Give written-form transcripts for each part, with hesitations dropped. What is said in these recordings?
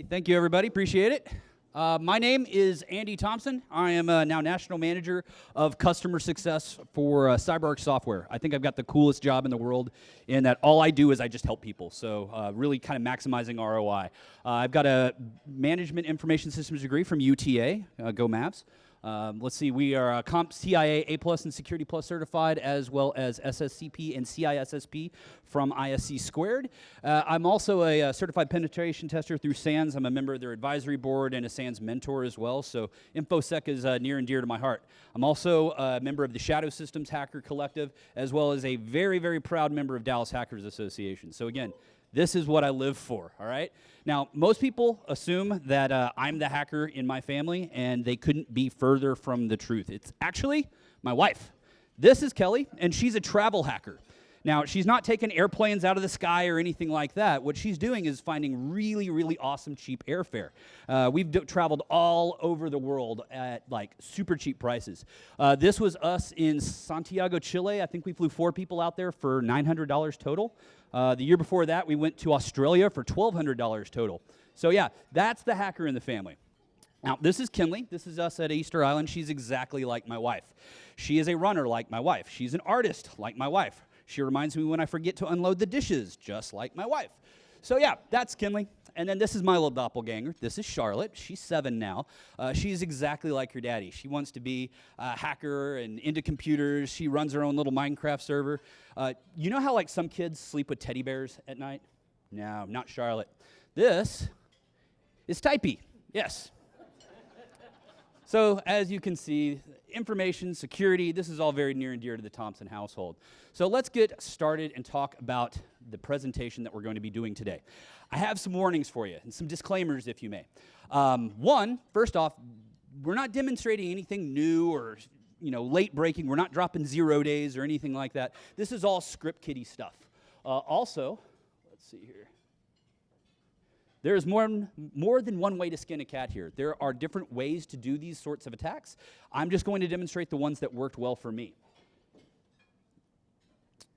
Thank you, everybody. Appreciate it. My name is Andy Thompson. I am now National Manager of Customer Success for CyberArk Software. I think I've got the coolest job in the world in that all I do is I just help people. So really kind of maximizing ROI. I've got a Management Information Systems degree from UTA, Go Mavs. Let's see, we are CompTIA A+ and Security Plus certified, as well as SSCP and CISSP from ISSA squared. I'm also a certified penetration tester through SANS. I'm a member of their advisory board and a SANS mentor as well, so InfoSec is near and dear to my heart. I'm also a member of the Shadow Systems Hacker Collective, as well as a very, very proud member of Dallas Hackers Association. So again, this is what I live for, all right? Now, most people assume that I'm the hacker in my family, and they couldn't be further from the truth. It's actually my wife. This is Kelly, and she's a travel hacker. Now, she's not taking airplanes out of the sky or anything like that. What she's doing is finding really, really awesome cheap airfare. We've traveled all over the world at like super cheap prices. This was us in Santiago, Chile. I think we flew 4 people out there for $900 total. The year before that, we went to Australia for $1,200 total. So yeah, that's the hacker in the family. Now, this is Kinley. This is us at Easter Island. She's exactly like my wife. She is a runner like my wife. She's an artist like my wife. She reminds me when I forget to unload the dishes, just like my wife. So yeah, that's Kinley. And then this is my little doppelganger. This is Charlotte. She's 7 now. She's exactly like her daddy. She wants to be a hacker and into computers. She runs her own little Minecraft server. You know how like some kids sleep with teddy bears at night? No, not Charlotte. This is Typey. Yes. So as you can see, information, security, this is all very near and dear to the Thompson household. So let's get started and talk about the presentation that we're going to be doing today. I have some warnings for you and some disclaimers, if you may. One, first off, we're not demonstrating anything new or late breaking. We're not dropping 0 days or anything like that. This is all script kiddie stuff. Also, let's see here. There's more than one way to skin a cat here. There are different ways to do these sorts of attacks. I'm just going to demonstrate the ones that worked well for me.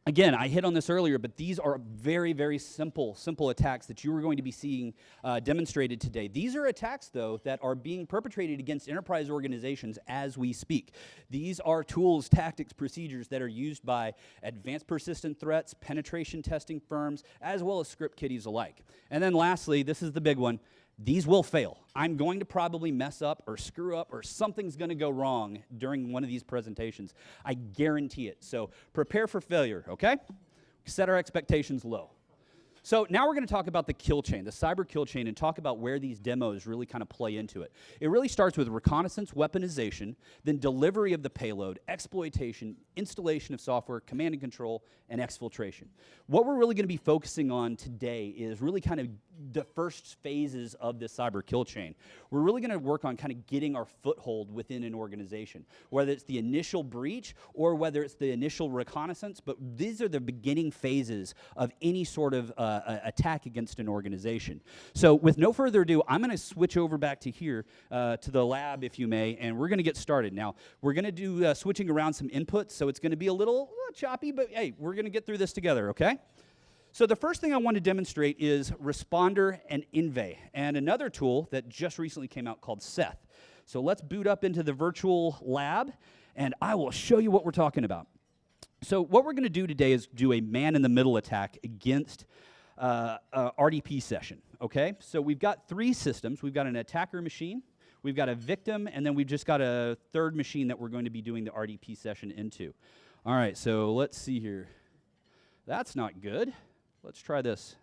Again, I hit on this earlier, but these are very, very simple attacks that you are going to be seeing demonstrated today. These are attacks, though, that are being perpetrated against enterprise organizations as we speak. These are tools, tactics, procedures that are used by advanced persistent threats, penetration testing firms, as well as script kiddies alike. And then lastly, this is the big one. These will fail. I'm going to probably mess up or screw up or something's going to go wrong during one of these presentations. I guarantee it. So prepare for failure, okay? Set our expectations low. So now we're going to talk about the kill chain, the cyber kill chain, and talk about where these demos really kind of play into it. It really starts with reconnaissance, weaponization, then delivery of the payload, exploitation, installation of software, command and control, and exfiltration. What we're really going to be focusing on today is really kind of the first phases of this cyber kill chain. We're really going to work on kind of getting our foothold within an organization, whether it's the initial breach or whether it's the initial reconnaissance, but these are the beginning phases of any sort of attack against an organization. So with no further ado, I'm going to switch over back to here, to the lab, if you may, and we're going to get started. Now, we're going to do switching around some inputs, so it's going to be a little choppy, but hey, we're going to get through this together, okay? So the first thing I want to demonstrate is Responder and Inve, and another tool that just recently came out called Seth. So let's boot up into the virtual lab, and I will show you what we're talking about. So what we're going to do today is do a man-in-the-middle attack against RDP session, okay? So we've got 3 systems. We've got an attacker machine, we've got a victim, and then we've just got a third machine that we're going to be doing the RDP session into. All right, so let's see here. That's not good. Let's try this.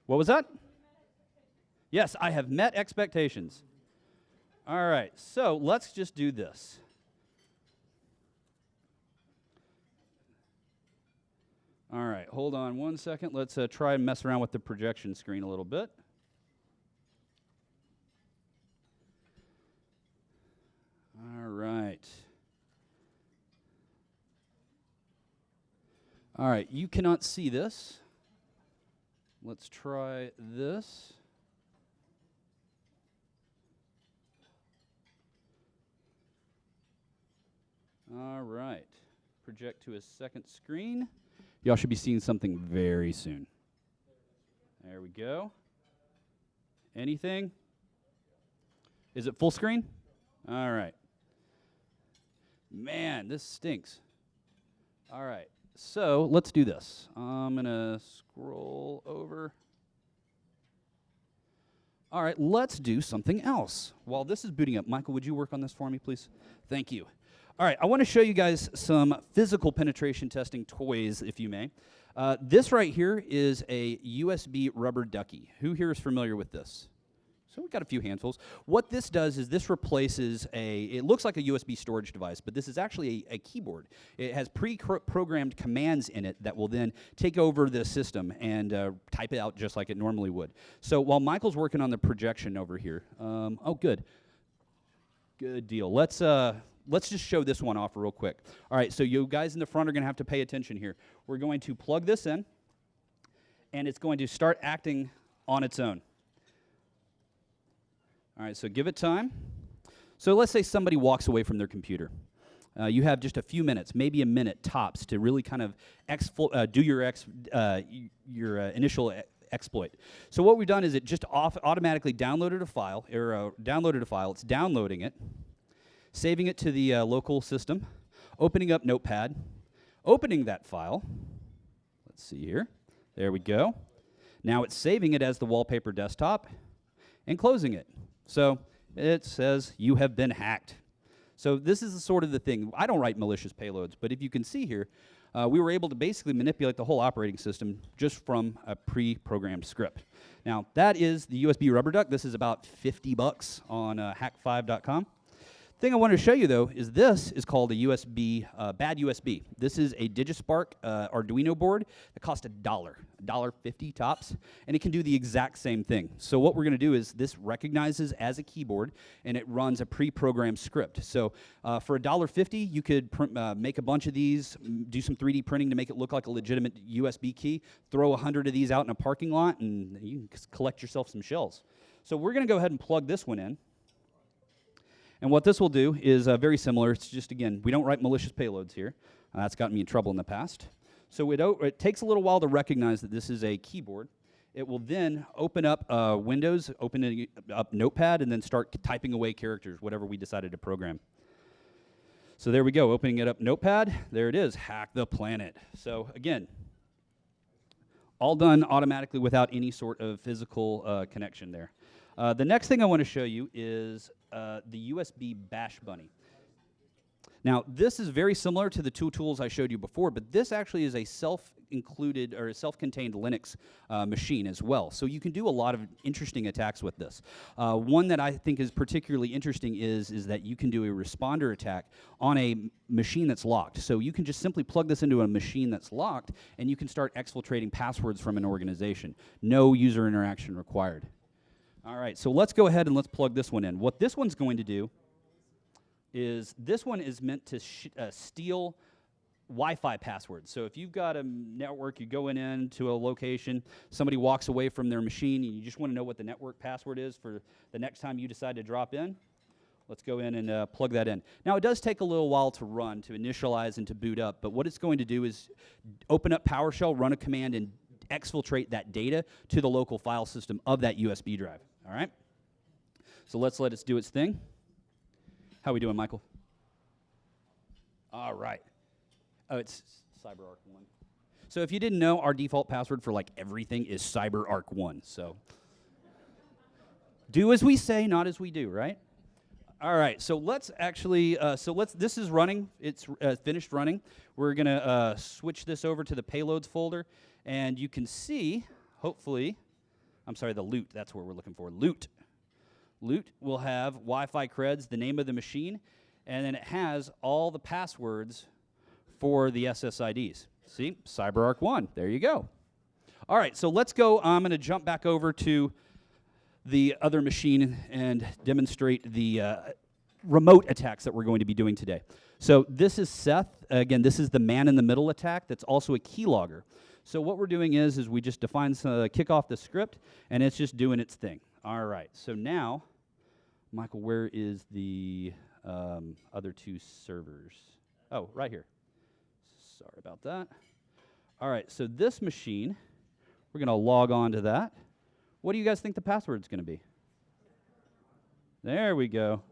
What was that? Yes, I have met expectations. All right, so let's just do this. All right, hold on one second. Let's try and mess around with the projection screen a little bit. All right. All right, you cannot see this. Let's try this. All right, project to a second screen. Y'all should be seeing something very soon. There we go. Anything? Is it full screen? All right. Man, this stinks. All right, so let's do this. I'm going to scroll over. All right, let's do something else. While this is booting up, Michael, would you work on this for me, please? Thank you. All right, I want to show you guys some physical penetration testing toys, if you may. This right here is a USB Rubber Ducky. Who here is familiar with this? So we've got a few handfuls. What this does is this replaces it looks like a USB storage device, but this is actually a keyboard. It has pre-programmed commands in it that will then take over the system and type it out just like it normally would. So while Michael's working on the projection over here, oh, good. Good deal. Let's just show this one off real quick. All right, so you guys in the front are going to have to pay attention here. We're going to plug this in, and it's going to start acting on its own. All right, so give it time. So let's say somebody walks away from their computer. You have just a few minutes, maybe a minute tops, to really kind of do your initial exploit. So what we've done is it just automatically downloaded a file, It's downloading it, saving it to the local system, opening up Notepad, opening that file. Let's see here. There we go. Now it's saving it as the wallpaper desktop and closing it. So it says you have been hacked. So this is sort of the thing. I don't write malicious payloads, but if you can see here, we were able to basically manipulate the whole operating system just from a pre-programmed script. Now that is the USB Rubber Duck. This is about $50 on hack5.com. Thing I wanted to show you, though, is this is called a USB, bad USB. This is a DigiSpark Arduino board that costs $1.50 tops, and it can do the exact same thing. So what we're going to do is this recognizes as a keyboard, and it runs a pre-programmed script. So for $1.50, you could make a bunch of these, do some 3D printing to make it look like a legitimate USB key, throw 100 of these out in a parking lot, and you can collect yourself some shells. So we're going to go ahead and plug this one in. And what this will do is very similar. It's just, again, we don't write malicious payloads here. That's gotten me in trouble in the past. So it takes a little while to recognize that this is a keyboard. It will then open up Windows, open up Notepad, and then start typing away characters, whatever we decided to program. So there we go, opening it up Notepad. There it is, hack the planet. So again, all done automatically without any sort of physical connection there. The next thing I want to show you is the USB Bash Bunny. Now, this is very similar to the two tools I showed you before, but this actually is a self-included or a self-contained Linux machine as well. So you can do a lot of interesting attacks with this. One that I think is particularly interesting is that you can do a responder attack on a machine that's locked. So you can just simply plug this into a machine that's locked, and you can start exfiltrating passwords from an organization. No user interaction required. All right, so let's go ahead and let's plug this one in. What this one's going to do is this one is meant to steal Wi-Fi passwords. So if you've got a network, you go into a location, somebody walks away from their machine, and you just want to know what the network password is for the next time you decide to drop in, let's go in and plug that in. Now, it does take a little while to run, to initialize and to boot up, but what it's going to do is open up PowerShell, run a command, and exfiltrate that data to the local file system of that USB drive. All right? So let's let it do its thing. How are we doing, Michael? All right. Oh, it's CyberArk 1. So if you didn't know, our default password for like everything is CyberArk 1. So do as we say, not as we do, right? All right, so let's actually, this is running. It's finished running. We're going to switch this over to the payloads folder, and you can see, hopefully, I'm sorry, the loot, that's what we're looking for, loot. Loot will have Wi-Fi creds, the name of the machine, and then it has all the passwords for the SSIDs. See, CyberArk 1, there you go. All right, so let's go, I'm going to jump back over to the other machine and demonstrate the remote attacks that we're going to be doing today. So this is Seth. Again, this is the man-in-the-middle attack that's also a keylogger. So what we're doing is we just kick off the script, and it's just doing its thing. All right, so now, Michael, where is the other two servers? Oh, right here. Sorry about that. All right, so this machine, We're going to log on to that. What do you guys think the password's going to be? There we go.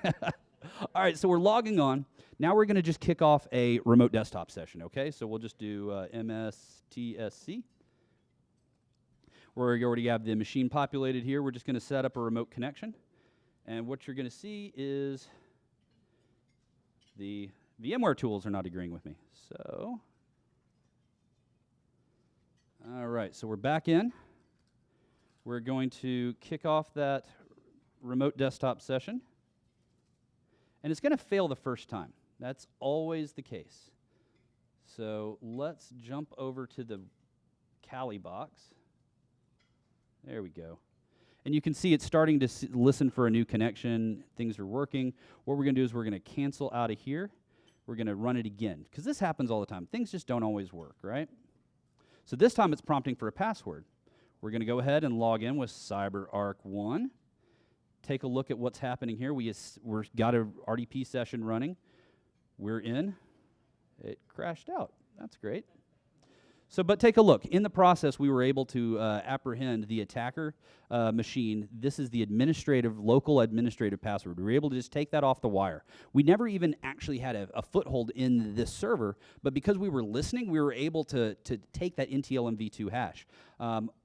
All right, so we're logging on. Now we're going to just kick off a remote desktop session, okay? So we'll just do MSTSC. We already have the machine populated here. We're just going to set up a remote connection. And what you're going to see is the VMware tools are not agreeing with me. So, all right, so we're back in. We're going to kick off that remote desktop session. And it's going to fail the first time. That's always the case. So let's jump over to the Kali box. There we go. And you can see it's starting to listen for a new connection. Things are working. What we're going to do is we're going to cancel out of here. We're going to run it again, because this happens all the time. Things just don't always work, right? So this time it's prompting for a password. We're going to go ahead and log in with CyberArk 1. Take a look at what's happening here. We've got a RDP session running. We're in. It crashed out. That's great. So, but take a look. In the process, we were able to apprehend the attacker machine. This is the local administrative password. We were able to just take that off the wire. We never even actually had a foothold in this server, but because we were listening, we were able to take that NTLMv2 hash.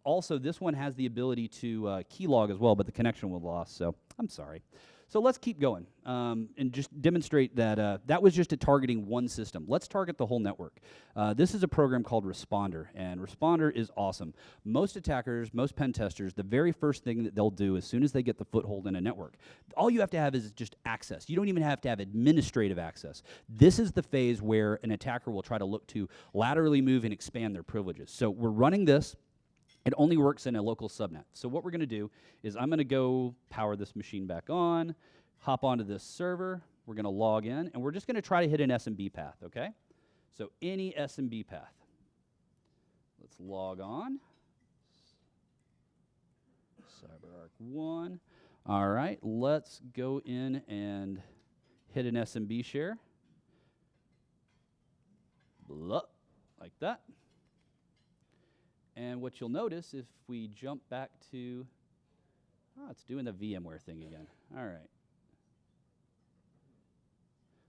Also, this one has the ability to keylog as well, but the connection was lost, so I'm sorry. So let's keep going and just demonstrate that that was just targeting one system. Let's target the whole network. This is a program called Responder, and Responder is awesome. Most attackers, most pen testers, the very first thing that they'll do as soon as they get the foothold in a network, all you have to have is just access. You don't even have to have administrative access. This is the phase where an attacker will try to look to laterally move and expand their privileges. So we're running this. It only works in a local subnet. So what we're going to do is I'm going to go power this machine back on, hop onto this server. We're going to log in, and we're just going to try to hit an SMB path, okay? So any SMB path. Let's log on. CyberArk 1. All right, let's go in and hit an SMB share. Blah, like that. And what you'll notice, if we jump back to, it's doing the VMware thing again. All right.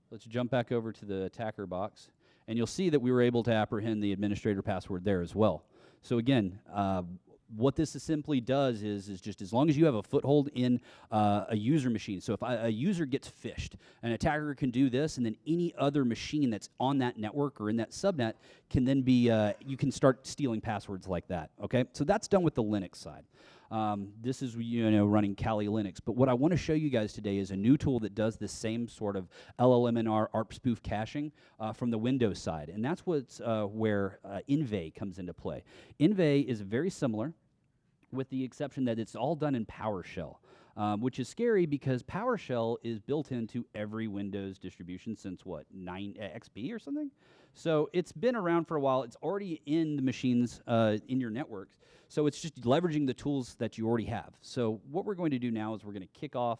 Let's jump back over to the attacker box. And you'll see that we were able to apprehend the administrator password there as well. So again, what this simply does is just as long as you have a foothold in a user machine. So if a user gets phished, an attacker can do this, and then any other machine that's on that network or in that subnet can then be, you can start stealing passwords like that, okay? So that's done with the Linux side. This is running Kali Linux. But what I want to show you guys today is a new tool that does the same sort of LLMNR ARP spoof caching from the Windows side. And that's what's where Inve comes into play. Inve is very similar, with the exception that it's all done in PowerShell, which is scary because PowerShell is built into every Windows distribution since, what, 9 XP or something? So it's been around for a while. It's already in the machines in your networks. So it's just leveraging the tools that you already have. So what we're going to do now is we're going to kick off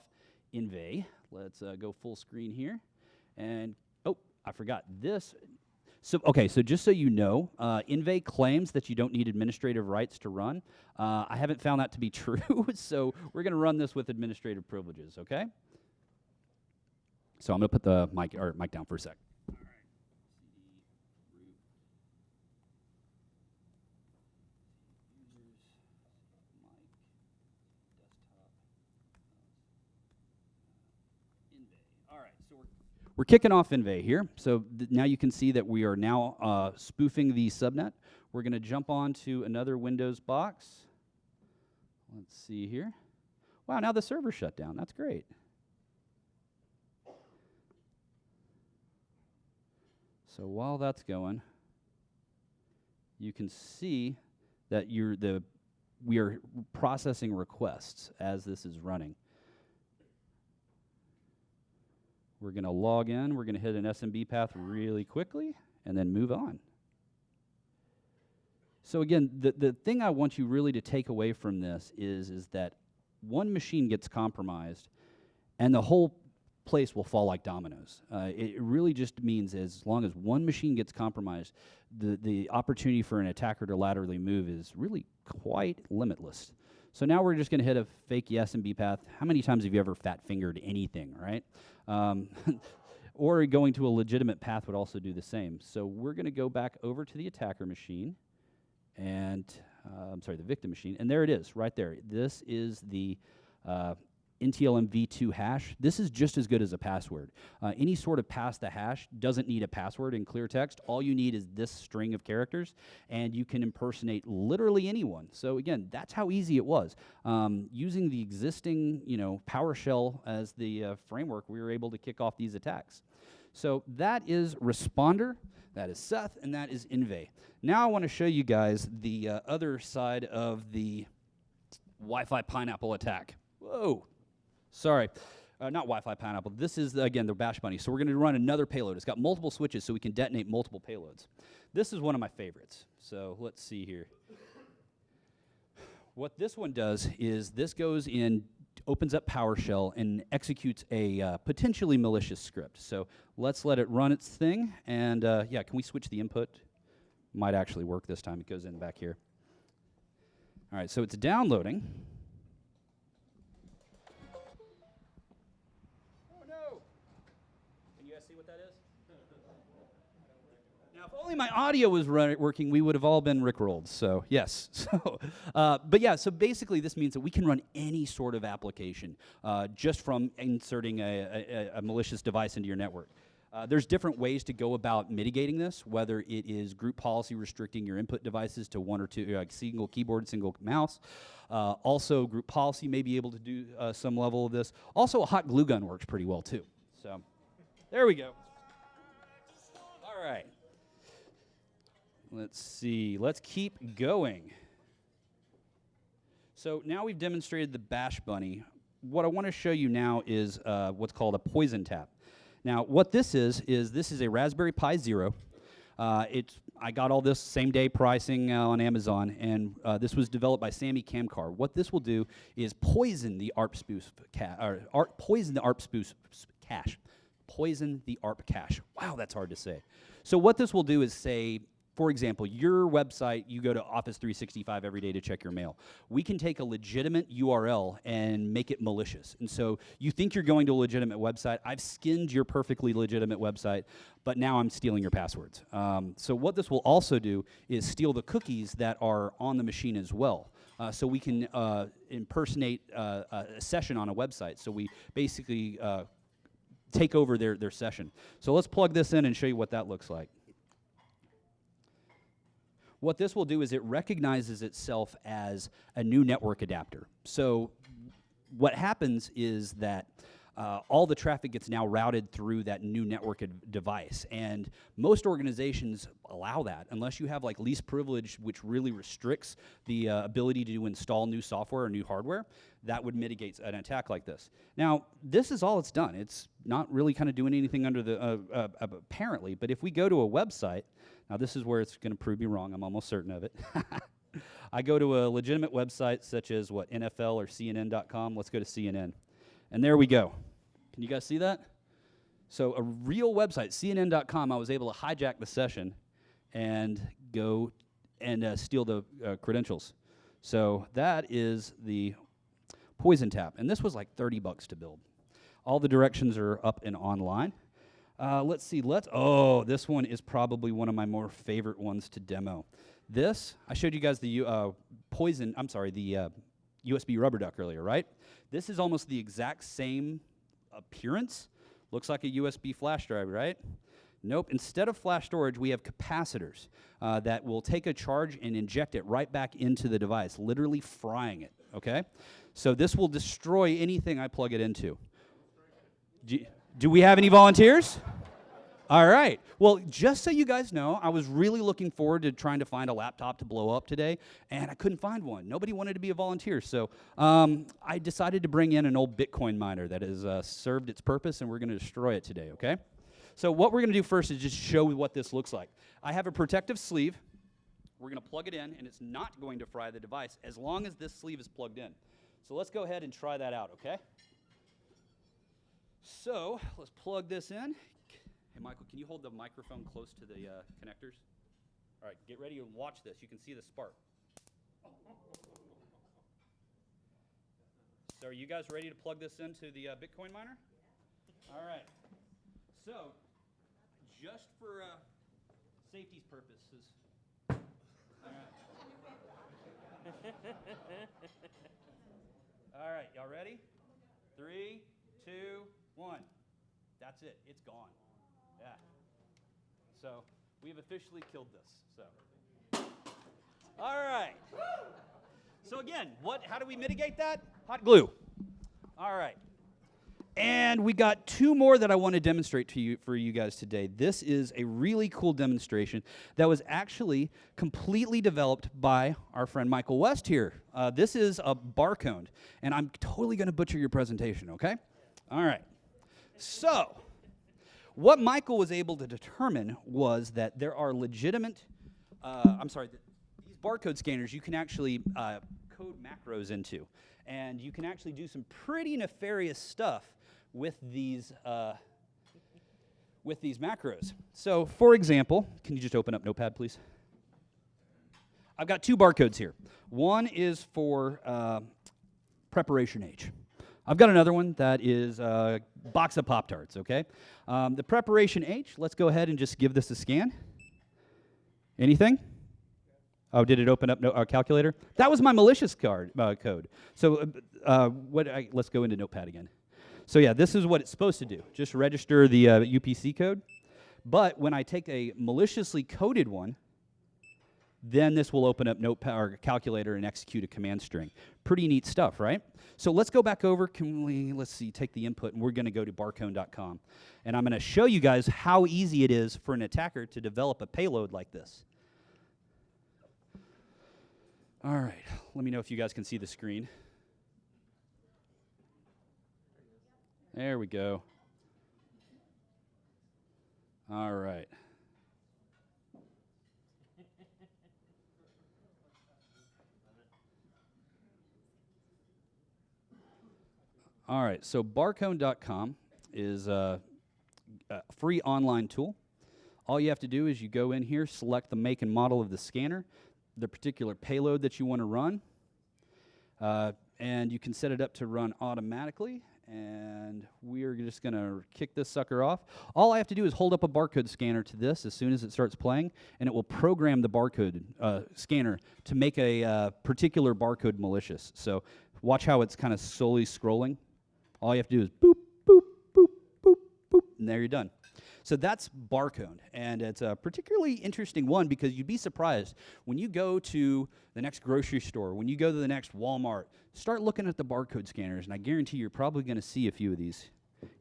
Inve. Let's go full screen here. And, oh, I forgot this. So, okay, so just so you know, Inve claims that you don't need administrative rights to run. I haven't found that to be true, so we're going to run this with administrative privileges, okay? So I'm going to put the mic down for a sec. All right. All right, so we're kicking off Inve here. So now you can see that we are now spoofing the subnet. We're going to jump on to another Windows box. Let's see here. Wow, now the server shut down. That's great. So while that's going, you can see that we are processing requests as this is running. We're going to log in. We're going to hit an SMB path really quickly and then move on. So again, the thing I want you really to take away from this is that one machine gets compromised and the whole place will fall like dominoes. It really just means as long as one machine gets compromised, the opportunity for an attacker to laterally move is really quite limitless. So now we're just going to hit a fake yes and B path. How many times have you ever fat-fingered anything, right? Or going to a legitimate path would also do the same. So we're going to go back over to the attacker machine, and the victim machine, and there it is, right there. This is the NTLM v2 hash. This is just as good as a password. Any sort of pass the hash doesn't need a password in clear text. All you need is this string of characters, and you can impersonate literally anyone. So again, that's how easy it was. Using the existing, PowerShell as the framework, we were able to kick off these attacks. So that is Responder, that is Seth, and that is Inve. Now I want to show you guys the other side of the Wi-Fi pineapple attack. Whoa. Sorry, not Wi-Fi pineapple. This is, again, the Bash Bunny. So we're going to run another payload. It's got multiple switches, so we can detonate multiple payloads. This is one of my favorites. So let's see here. What this one does is this goes in, opens up PowerShell, and executes a potentially malicious script. So let's let it run its thing. And yeah, can we switch the input? Might actually work this time. It goes in back here. All right, so it's downloading. Now, if only my audio was working, we would have all been rickrolled. So yes. But yeah. So basically, this means that we can run any sort of application just from inserting a malicious device into your network. There's different ways to go about mitigating this, whether it is group policy restricting your input devices to one or two, single keyboard, single mouse. Also, group policy may be able to do some level of this. Also, a hot glue gun works pretty well too. So there we go. All right. Let's see. Let's keep going. So now we've demonstrated the Bash Bunny. What I want to show you now is what's called a poison tap. Now, what this is a Raspberry Pi Zero. I got all this same-day pricing on Amazon, and this was developed by Sammy Kamkar. What this will do is poison the ARP cache. Poison the ARP cache. Wow, that's hard to say. So what this will do is say, for example, your website, you go to Office 365 every day to check your mail. We can take a legitimate URL and make it malicious. And so you think you're going to a legitimate website. I've skinned your perfectly legitimate website, but now I'm stealing your passwords. So what this will also do is steal the cookies that are on the machine as well. So we can impersonate a session on a website. So we basically take over their session. So let's plug this in and show you what that looks like. What this will do is it recognizes itself as a new network adapter. So what happens is that all the traffic gets now routed through that new network device. And most organizations allow that, unless you have like least privilege, which really restricts the ability to install new software or new hardware. That would mitigate an attack like this. Now, this is all it's done. It's not really kind of doing anything under the, apparently, but if we go to a website, now this is where it's going to prove me wrong, I'm almost certain of it. I go to a legitimate website such as what, NFL or CNN.com, let's go to CNN. And there we go. Can you guys see that? So a real website, CNN.com, I was able to hijack the session and go and steal the credentials. So that is the poison tap. And this was like $30 to build. All the directions are up and online. Let's see, this one is probably one of my more favorite ones to demo. This, I showed you guys the USB Rubber Duck earlier, right? This is almost the exact same appearance. Looks like a USB flash drive, right? Nope, instead of flash storage, we have capacitors that will take a charge and inject it right back into the device, literally frying it, okay? So this will destroy anything I plug it into. Do we have any volunteers? All right. Well, just so you guys know, I was really looking forward to trying to find a laptop to blow up today, and I couldn't find one. Nobody wanted to be a volunteer, so I decided to bring in an old Bitcoin miner that has served its purpose, and we're going to destroy it today, okay? So what we're going to do first is just show what this looks like. I have a protective sleeve. We're going to plug it in, and it's not going to fry the device as long as this sleeve is plugged in. So let's go ahead and try that out, okay? So let's plug this in. Hey, Michael, can you hold the microphone close to the connectors? All right, get ready and watch this. You can see the spark. So are you guys ready to plug this into the Bitcoin miner? All right. So just for safety's purposes. All right. All right, y'all ready? 3, 2, 1. That's it. It's gone. Yeah. So we've officially killed this. So. All right. So again, how do we mitigate that? Hot glue. All right. And we got 2 more that I want to demonstrate for you guys today. This is a really cool demonstration that was actually completely developed by our friend Michael West here. This is a barcode, and I'm totally going to butcher your presentation, okay? All right. So what Michael was able to determine was that there are legitimate, these barcode scanners you can actually code macros into. And you can actually do some pretty nefarious stuff with these macros. So, for example, can you just open up Notepad, please? I've got 2 barcodes here. One is for preparation H. I've got another one that is a box of Pop-Tarts, okay? The preparation H, let's go ahead and just give this a scan. Anything? Oh, did it open up a calculator? That was my malicious code. So let's go into Notepad again. So yeah, this is what it's supposed to do. Just register the UPC code. But when I take a maliciously coded one, then this will open up Notepad or calculator and execute a command string. Pretty neat stuff, right? So let's go back over. Let's see, take the input, and we're going to go to barcode.com. And I'm going to show you guys how easy it is for an attacker to develop a payload like this. All right, let me know if you guys can see the screen. There we go. All right. All right, so barcode.com is a free online tool. All you have to do is you go in here, select the make and model of the scanner, the particular payload that you want to run, and you can set it up to run automatically, and we're just going to kick this sucker off. All I have to do is hold up a barcode scanner to this as soon as it starts playing, and it will program the barcode scanner to make a particular barcode malicious. So watch how it's kind of slowly scrolling. All you have to do is boop, boop, boop, boop, boop, and there you're done. So that's barcode, and it's a particularly interesting one because you'd be surprised when you go to the next grocery store, when you go to the next Walmart, start looking at the barcode scanners, and I guarantee you're probably going to see a few of these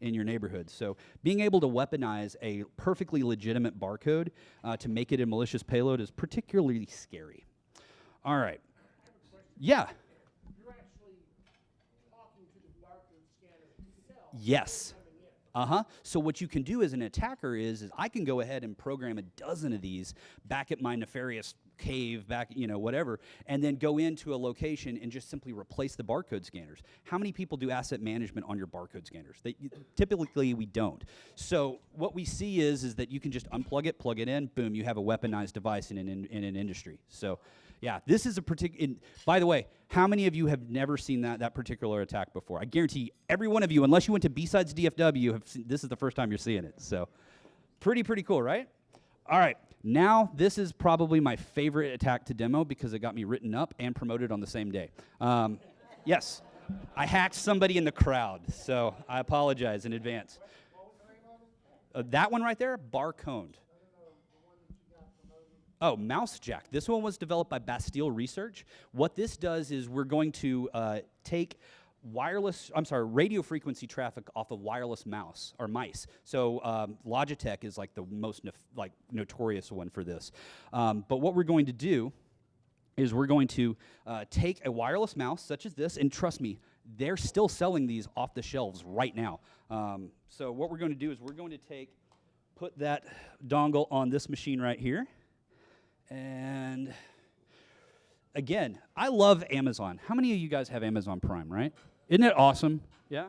in your neighborhood. So being able to weaponize a perfectly legitimate barcode to make it a malicious payload is particularly scary. All right. Yeah. You're actually talking to the barcode scanner itself. Yes. So what you can do as an attacker is I can go ahead and program a dozen of these back at my nefarious cave, whatever, and then go into a location and just simply replace the barcode scanners. How many people do asset management on your barcode scanners? Typically, we don't. So what we see is that you can just unplug it, plug it in, boom, you have a weaponized device in an industry. So yeah, this is a particular. By the way, how many of you have never seen that particular attack before? I guarantee every one of you, unless you went to B-Sides DFW, have seen, this is the first time you're seeing it. So pretty cool, right? All right, now this is probably my favorite attack to demo because it got me written up and promoted on the same day. Yes, I hacked somebody in the crowd, so I apologize in advance. That one right there, barcode. Oh, Mousejack. This one was developed by Bastille Research. What this does is we're going to take radio frequency traffic off of wireless mouse or mice. So Logitech is like the most notorious one for this. But what we're going to do is we're going to take a wireless mouse such as this, and trust me, they're still selling these off the shelves right now. So what we're going to do is we're going to put that dongle on this machine right here. And again, I love Amazon. How many of you guys have Amazon Prime, right? Isn't it awesome? Yeah?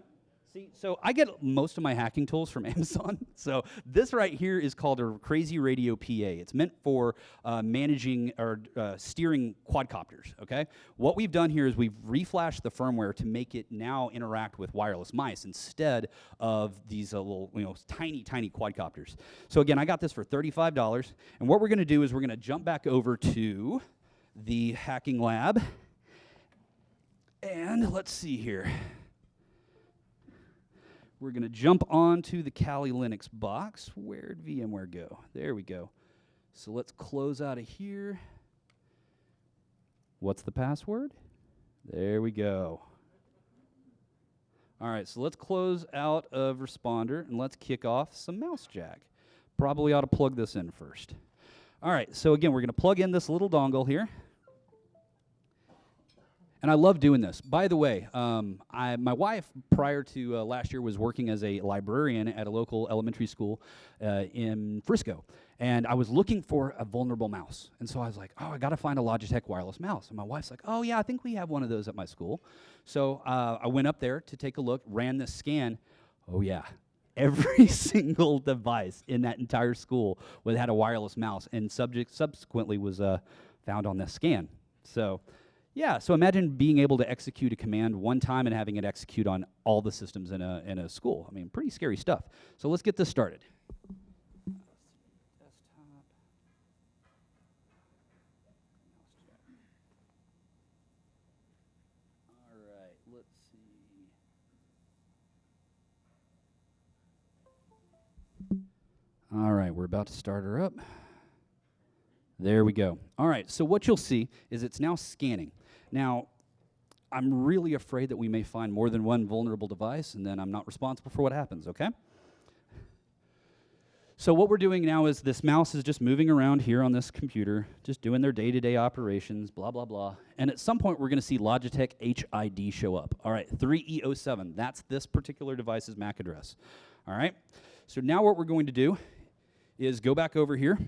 See, so I get most of my hacking tools from Amazon. So this right here is called a Crazy Radio PA. It's meant for managing or steering quadcopters, okay? What we've done here is we've reflashed the firmware to make it now interact with wireless mice instead of these little, tiny quadcopters. So again, I got this for $35, and what we're gonna do is we're gonna jump back over to the hacking lab, and let's see here. We're going to jump onto the Kali Linux box. Where'd VMware go? There we go. So let's close out of here. What's the password? There we go. All right, so let's close out of Responder, and let's kick off some mouse jack. Probably ought to plug this in first. All right, so again, we're going to plug in this little dongle here. And I love doing this. By the way, my wife, prior to last year, was working as a librarian at a local elementary school in Frisco. And I was looking for a vulnerable mouse. And so I was like, oh, I got to find a Logitech wireless mouse. And my wife's like, oh, yeah, I think we have one of those at my school. So I went up there to take a look, ran this scan. Oh, yeah. Every single device in that entire school had a wireless mouse, and subsequently was found on this scan. So yeah, so imagine being able to execute a command one time and having it execute on all the systems in a school. I mean, pretty scary stuff. So let's get this started. Desktop. All right, let's see. All right, we're about to start her up. There we go. All right, so what you'll see is it's now scanning. Now, I'm really afraid that we may find more than one vulnerable device, and then I'm not responsible for what happens, okay? So what we're doing now is this mouse is just moving around here on this computer, just doing their day-to-day operations, blah, blah, blah. And at some point, we're going to see Logitech HID show up. All right, 3E07, that's this particular device's MAC address. All right, so now what we're going to do is go back over here.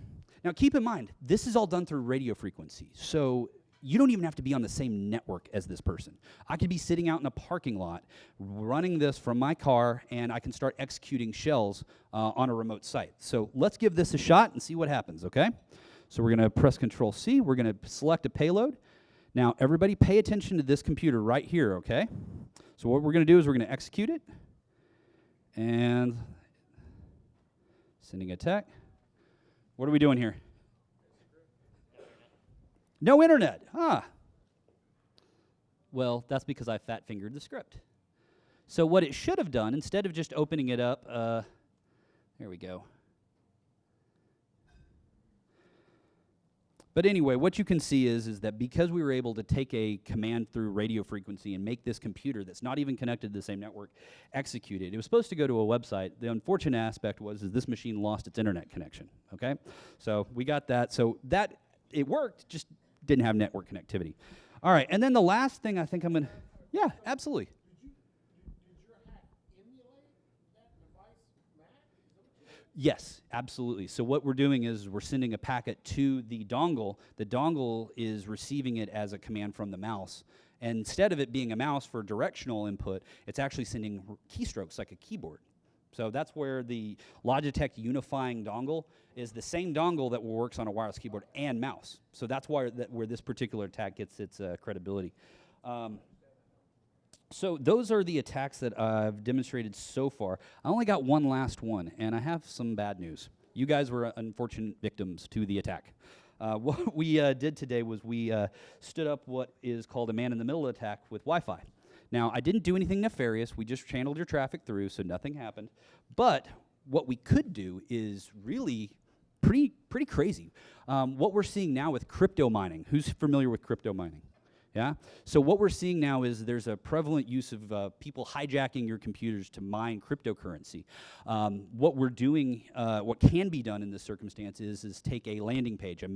Now, keep in mind, this is all done through radio frequency, so you don't even have to be on the same network as this person. I could be sitting out in a parking lot, running this from my car, and I can start executing shells on a remote site. So let's give this a shot and see what happens, okay? So we're going to press Control-C. We're going to select a payload. Now, everybody pay attention to this computer right here, okay? So what we're going to do is we're going to execute it, and sending a tech. What are we doing here? No internet, Well, that's because I fat-fingered the script. So what it should have done, instead of just opening it up, there we go. But anyway, what you can see is that because we were able to take a command through radio frequency and make this computer that's not even connected to the same network execute it. It was supposed to go to a website. The unfortunate aspect was this machine lost its internet connection, okay? So we got that. So that, it worked, just didn't have network connectivity. All right, and then the last thing I think I'm going to, yeah, absolutely. Did your hack emulate that device MAC? Yes, absolutely. So what we're doing is we're sending a packet to the dongle. The dongle is receiving it as a command from the mouse. And instead of it being a mouse for directional input, it's actually sending keystrokes like a keyboard. So that's where the Logitech unifying dongle is the same dongle that works on a wireless keyboard and mouse. So that's why where this particular attack gets its credibility. So those are the attacks that I've demonstrated so far. I only got one last one, and I have some bad news. You guys were unfortunate victims to the attack. What we did today was we stood up what is called a man-in-the-middle attack with Wi-Fi. Now, I didn't do anything nefarious. We just channeled your traffic through, so nothing happened. But what we could do is really pretty crazy. What we're seeing now with crypto mining. Who's familiar with crypto mining? Yeah? So what we're seeing now is there's a prevalent use of people hijacking your computers to mine cryptocurrency. What we're doing, what can be done in this circumstance is take a landing page. You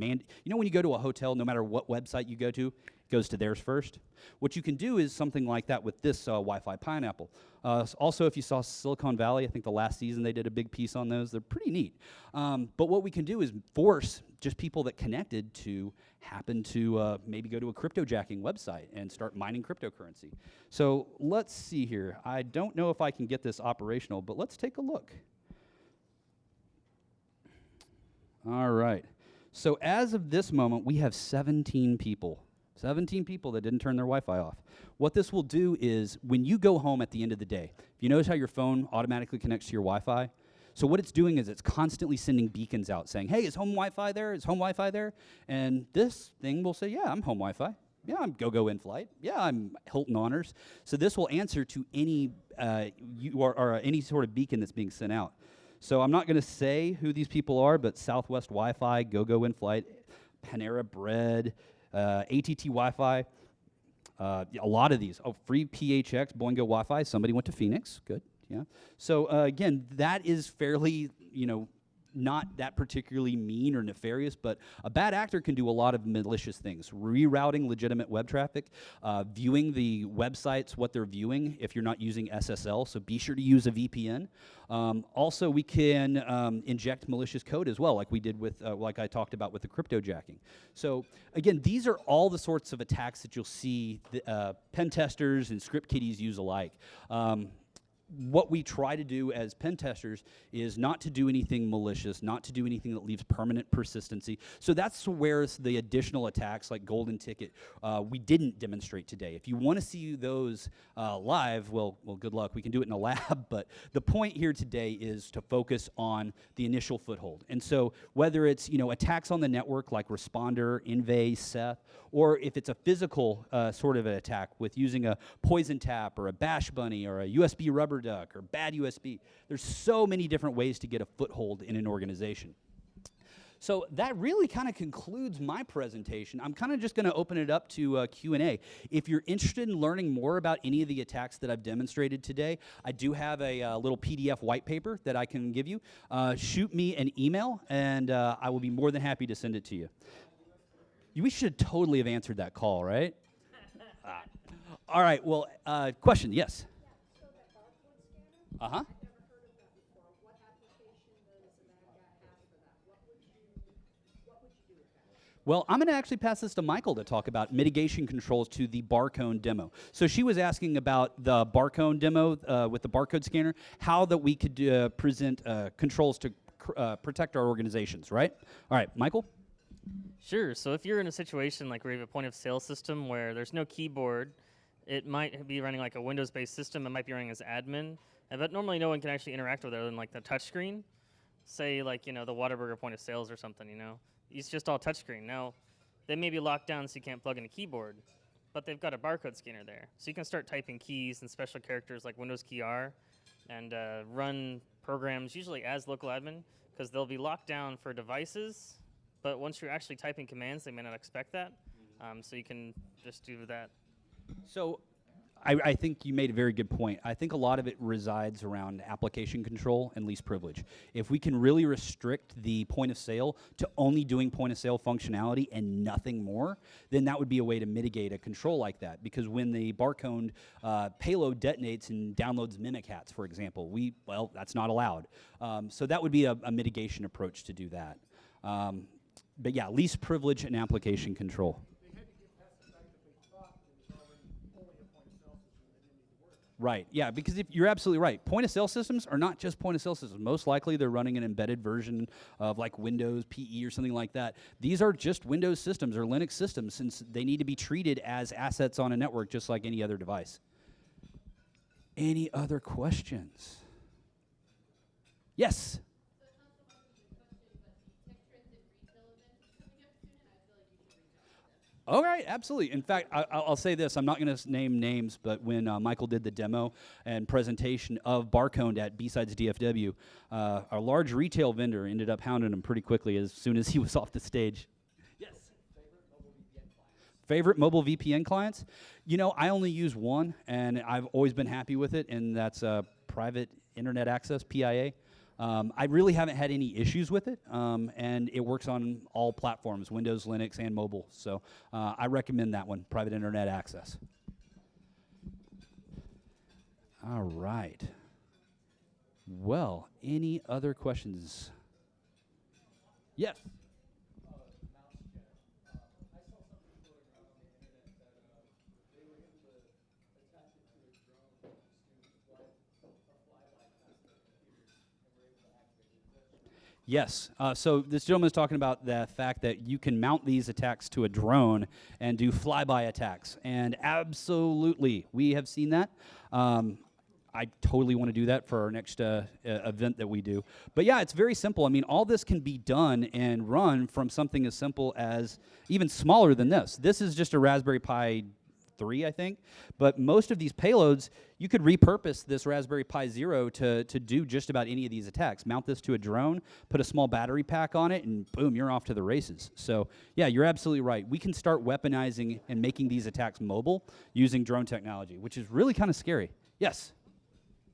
know when you go to a hotel, no matter what website you go to, it goes to theirs first? What you can do is something like that with this Wi-Fi Pineapple. Also, if you saw Silicon Valley, I think the last season they did a big piece on those. They're pretty neat. But what we can do is force just people that connected to happen to maybe go to a cryptojacking website and start mining cryptocurrency. So let's see here. I don't know if I can get this operational, but let's take a look. All right. So as of this moment, we have 17 people. 17 people that didn't turn their Wi-Fi off. What this will do is when you go home at the end of the day, if you notice how your phone automatically connects to your Wi-Fi, so what it's doing is it's constantly sending beacons out saying, hey, is home Wi-Fi there? Is home Wi-Fi there? And this thing will say, yeah, I'm home Wi-Fi. Yeah, I'm GoGo in flight. Yeah, I'm Hilton Honors. So this will answer to any any sort of beacon that's being sent out. So I'm not going to say who these people are, but Southwest Wi-Fi, GoGo in flight, Panera Bread, ATT Wi-Fi, a lot of these. Oh, free PHX, Boingo Wi-Fi. Somebody went to Phoenix. Good. Yeah. So again, that is fairly, not that particularly mean or nefarious, but a bad actor can do a lot of malicious things. Rerouting legitimate web traffic, viewing the websites, what they're viewing if you're not using SSL, so be sure to use a VPN. Also, we can inject malicious code as well, like we did with, like I talked about with the cryptojacking. So again, these are all the sorts of attacks that you'll see pen testers and script kiddies use alike. What we try to do as pen testers is not to do anything malicious, not to do anything that leaves permanent persistency. So that's where the additional attacks like Golden Ticket we didn't demonstrate today. If you want to see those live, well, good luck. We can do it in a lab, but the point here today is to focus on the initial foothold. And so whether it's attacks on the network like Responder, Invade, Seth, or if it's a physical sort of an attack with using a poison tap or a bash bunny or a USB rubber duck or bad USB. There's so many different ways to get a foothold in an organization. So that really kind of concludes my presentation. I'm kind of just going to open it up to Q&A. If you're interested in learning more about any of the attacks that I've demonstrated today, I do have a little PDF white paper that I can give you. Shoot me an email, and I will be more than happy to send it to you. We should totally have answered that call, right? All right, well, question, yes? Uh-huh. I've never heard of that before. What application does a bad guy have for that? What would you do with that? Well, I'm going to actually pass this to Michael to talk about mitigation controls to the barcode demo. So she was asking about the barcode demo with the barcode scanner, how that we could present controls to protect our organizations, right? All right, Michael? Sure. So if you're in a situation like where you have a point of sale system where there's no keyboard, it might be running like a Windows-based system. It might be running as admin. But normally no one can actually interact with it other than like the touchscreen. Say like, the Whataburger point of sales or something, It's just all touchscreen. Now, they may be locked down so you can't plug in a keyboard, but they've got a barcode scanner there. So you can start typing keys and special characters like Windows key R and run programs usually as local admin because they'll be locked down for devices, but once you're actually typing commands, they may not expect that. So you can just do that. So I think you made a very good point. I think a lot of it resides around application control and least privilege. If we can really restrict the point of sale to only doing point of sale functionality and nothing more, then that would be a way to mitigate a control like that. Because when the barcode payload detonates and downloads mimic hats, for example, that's not allowed. So that would be a mitigation approach to do that. But yeah, least privilege and application control. Right, yeah, because if you're absolutely right. Point-of-sale systems are not just point-of-sale systems. Most likely they're running an embedded version of like Windows PE or something like that. These are just Windows systems or Linux systems since they need to be treated as assets on a network just like any other device. Any other questions? Yes? All right, absolutely. In fact, I'll say this. I'm not going to name names, but when Michael did the demo and presentation of Barcode at B-Sides DFW, our large retail vendor ended up hounding him pretty quickly as soon as he was off the stage. Yes? Favorite mobile VPN clients? I only use one, and I've always been happy with it, and that's Private Internet Access, PIA. I really haven't had any issues with it, and it works on all platforms, Windows, Linux, and mobile. So I recommend that one, Private Internet Access. All right. Well, any other questions? Yes. Yes. So this gentleman is talking about the fact that you can mount these attacks to a drone and do flyby attacks. And absolutely, we have seen that. I totally want to do that for our next event that we do. But yeah, it's very simple. I mean, all this can be done and run from something as simple as even smaller than this. This is just a Raspberry Pi 3, I think. But most of these payloads, you could repurpose this Raspberry Pi Zero to do just about any of these attacks. Mount this to a drone, put a small battery pack on it, and boom, you're off to the races. So yeah, you're absolutely right. We can start weaponizing and making these attacks mobile using drone technology, which is really kind of scary. Yes?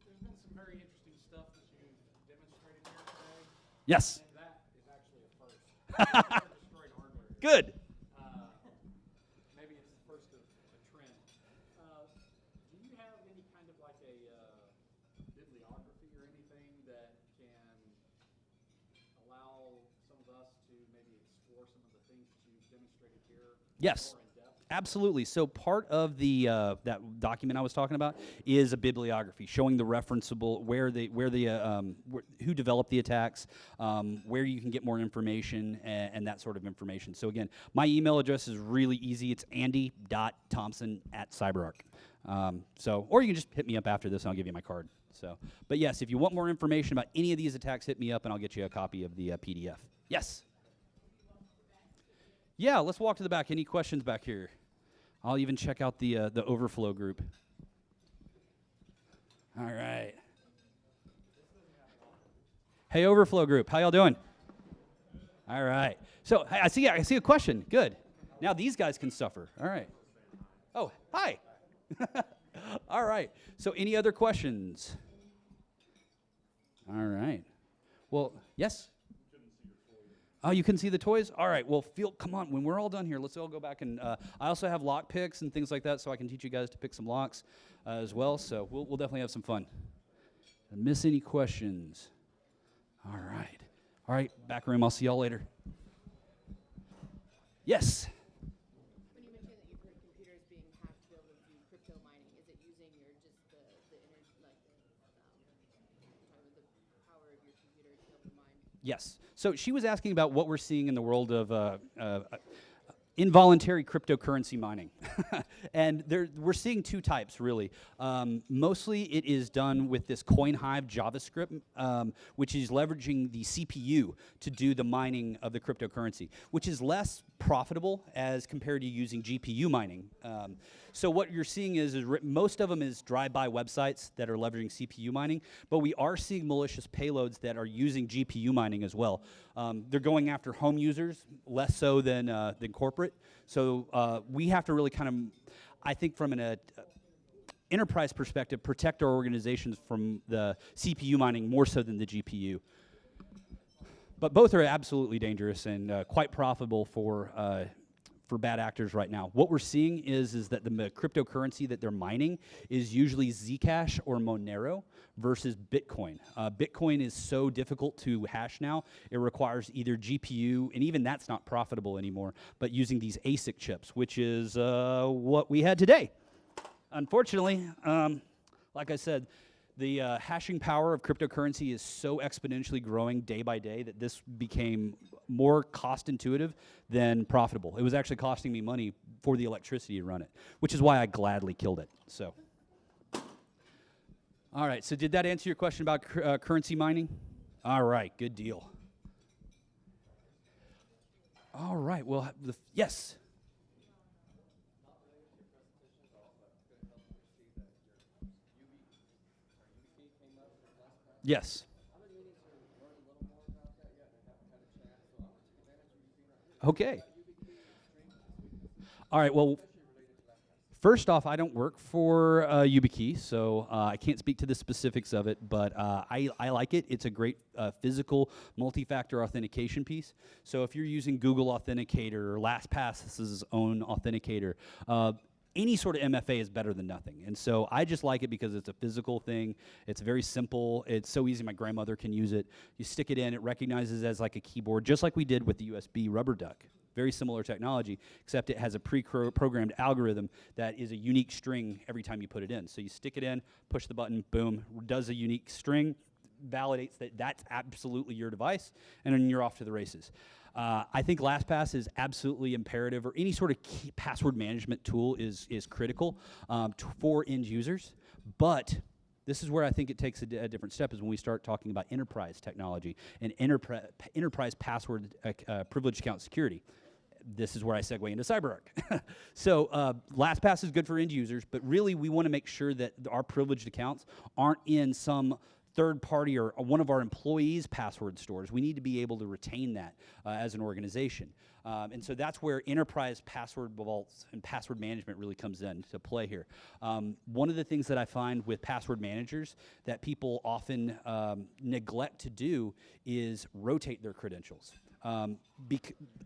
There's been some very interesting stuff that you've demonstrated here today. Yes. And that is actually a first. Destroyed hardware. Good. Maybe it's the first of a trend. Do you have any kind of like a bibliography or anything that can allow some of us to maybe explore some of the things that you've demonstrated here? Yes. More in depth? Absolutely. So part of the that document I was talking about is a bibliography showing the referenceable who developed the attacks, where you can get more information and that sort of information. So again, my email address is really easy. It's andy.thompson@CyberArk. Or you can just hit me up after this and I'll give you my card. So, but yes, if you want more information about any of these attacks, hit me up and I'll get you a copy of the PDF. Yes. Yeah, let's walk to the back. Any questions back here? I'll even check out the overflow group. All right. Hey, overflow group, how y'all doing? All right. So I see a question. Good. Now these guys can suffer. All right. Oh, hi. All right. So any other questions? All right. Well, yes. Oh, you couldn't see the toys? All right, well, come on, when we're all done here, let's all go back and, I also have lock picks and things like that, so I can teach you guys to pick some locks as well, so we'll definitely have some fun. Did I miss any questions? All right, back room, I'll see y'all later. Yes? When you mentioned that you've heard computers being hacked to be able to do crypto mining, is it using your just the energy, like kind of the power of your computer to be able to mine? Yes. So she was asking about what we're seeing in the world of involuntary cryptocurrency mining. And we're seeing two types, really. Mostly it is done with this CoinHive JavaScript, which is leveraging the CPU to do the mining of the cryptocurrency, which is less profitable as compared to using GPU mining. So what you're seeing is most of them is drive-by websites that are leveraging CPU mining, but we are seeing malicious payloads that are using GPU mining as well. They're going after home users, less so than corporate. So we have to really kind of, I think from an enterprise perspective, protect our organizations from the CPU mining more so than the GPU. But both are absolutely dangerous and quite profitable for bad actors right now. What we're seeing is that the cryptocurrency that they're mining is usually Zcash or Monero versus Bitcoin. Bitcoin is so difficult to hash now. It requires either GPU, and even that's not profitable anymore, but using these ASIC chips, which is what we had today. Unfortunately, like I said, the hashing power of cryptocurrency is so exponentially growing day by day that this became more cost intuitive than profitable. It was actually costing me money for the electricity to run it, which is why I gladly killed it. So, all right, so did that answer your question about currency mining? All right, good deal. All right, well, yes? Yes. Okay. All right, well, first off, I don't work for YubiKey, so I can't speak to the specifics of it, but I like it. It's a great physical multi-factor authentication piece. So if you're using Google Authenticator or LastPass's own authenticator, any sort of MFA is better than nothing. And so I just like it because it's a physical thing. It's very simple. It's so easy. My grandmother can use it. You stick it in, it recognizes as like a keyboard, just like we did with the USB Rubber Duck. Very similar technology, except it has a pre-programmed algorithm that is a unique string every time you put it in. So you stick it in, push the button, boom, does a unique string, validates that that's absolutely your device, and then you're off to the races. I think LastPass is absolutely imperative, or any sort of key password management tool is critical for end users. But this is where I think it takes a different step, is when we start talking about enterprise technology and enterprise password privileged account security. This is where I segue into CyberArk. So LastPass is good for end users, but really we want to make sure that our privileged accounts aren't in some third party or one of our employees' password stores. We need to be able to retain that as an organization. And so that's where enterprise password vaults and password management really comes into play here. One of the things that I find with password managers that people often neglect to do is rotate their credentials.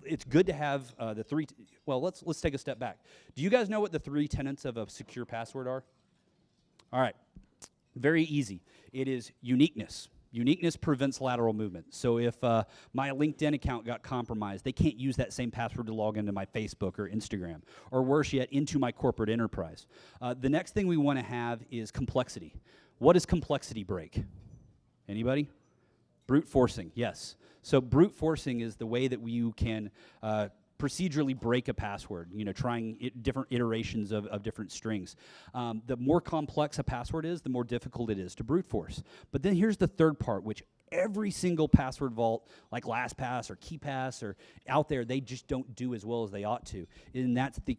It's good to have the three, well, let's take a step back. Do you guys know what the 3 tenets of a secure password are? All right, very easy. It is uniqueness. Uniqueness prevents lateral movement. So if my LinkedIn account got compromised, they can't use that same password to log into my Facebook or Instagram, or worse yet, into my corporate enterprise. The next thing we want to have is complexity. What is complexity break? Anybody? Brute forcing, yes. So brute forcing is the way that you can procedurally break a password, trying different iterations of different strings. The more complex a password is, the more difficult it is to brute force. But then here's the third part, which every single password vault, like LastPass or KeePass or out there, they just don't do as well as they ought to. And that's the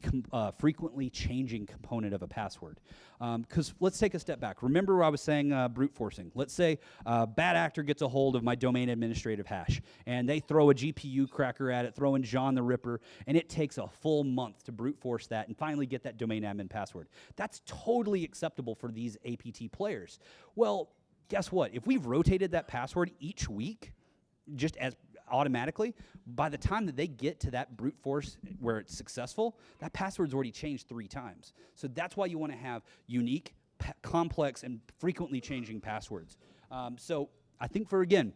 frequently changing component of a password. Because let's take a step back. Remember what I was saying, brute forcing. Let's say a bad actor gets a hold of my domain administrative hash, and they throw a GPU cracker at it, throw in John the Ripper, and it takes a full month to brute force that and finally get that domain admin password. That's totally acceptable for these APT players. Well, guess what? If we've rotated that password each week, just as automatically, by the time that they get to that brute force where it's successful, that password's already changed 3 times. So that's why you want to have unique, complex, and frequently changing passwords. So I think for, again,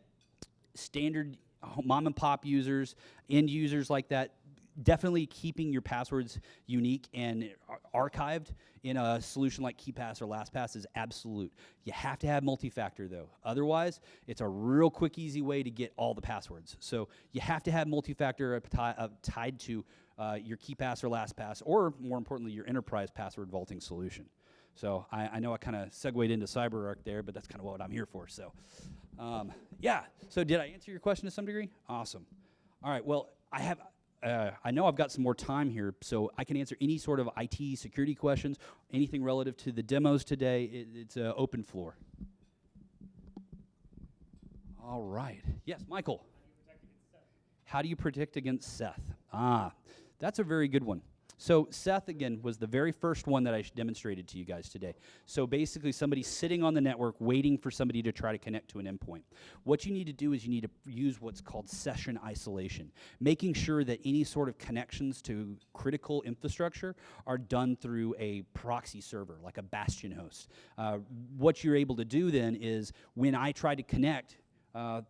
standard mom and pop users, end users like that, definitely keeping your passwords unique and archived in a solution like KeePass or LastPass is absolute. You have to have multi-factor though. Otherwise, it's a real quick, easy way to get all the passwords. So you have to have multi-factor tied to your KeePass or LastPass, or more importantly, your enterprise password vaulting solution. So I know I kind of segued into CyberArk there, but that's kind of what I'm here for. So yeah, so did I answer your question to some degree? Awesome. All right, well, I know I've got some more time here, so I can answer any sort of IT security questions, anything relative to the demos today. It's an open floor. All right. Yes, Michael. How do you protect against Seth? That's a very good one. So Seth, again, was the very first one that I demonstrated to you guys today. So basically somebody sitting on the network waiting for somebody to try to connect to an endpoint. What you need to do is you need to use what's called session isolation, making sure that any sort of connections to critical infrastructure are done through a proxy server, like a bastion host. What you're able to do then is when I try to connect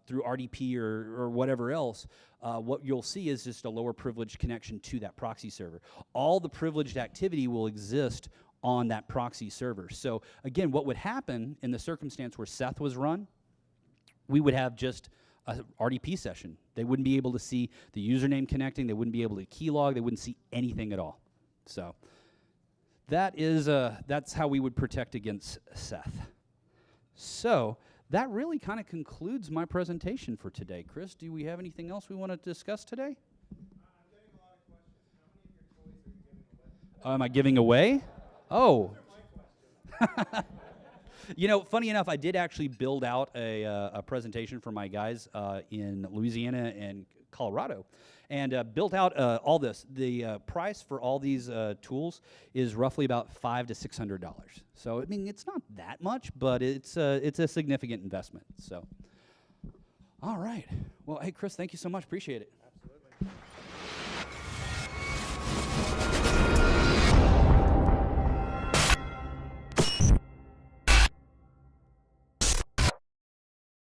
through RDP or whatever else, what you'll see is just a lower privileged connection to that proxy server. All the privileged activity will exist on that proxy server. So again, what would happen in the circumstance where Seth was run, we would have just a RDP session. They wouldn't be able to see the username connecting, they wouldn't be able to keylog, they wouldn't see anything at all. So that is that's how we would protect against Seth. So that really kind of concludes my presentation for today. Chris, do we have anything else we want to discuss today? I'm getting a lot of questions. How many of your toys are you giving away? Am I giving away? Oh. Those are my questions. Funny enough, I did actually build out a presentation for my guys in Louisiana and Colorado, and built out all this. The price for all these tools is roughly about $500 to $600. So I mean, it's not that much, but it's a significant investment. So, all right. Well, hey, Chris, thank you so much. Appreciate it.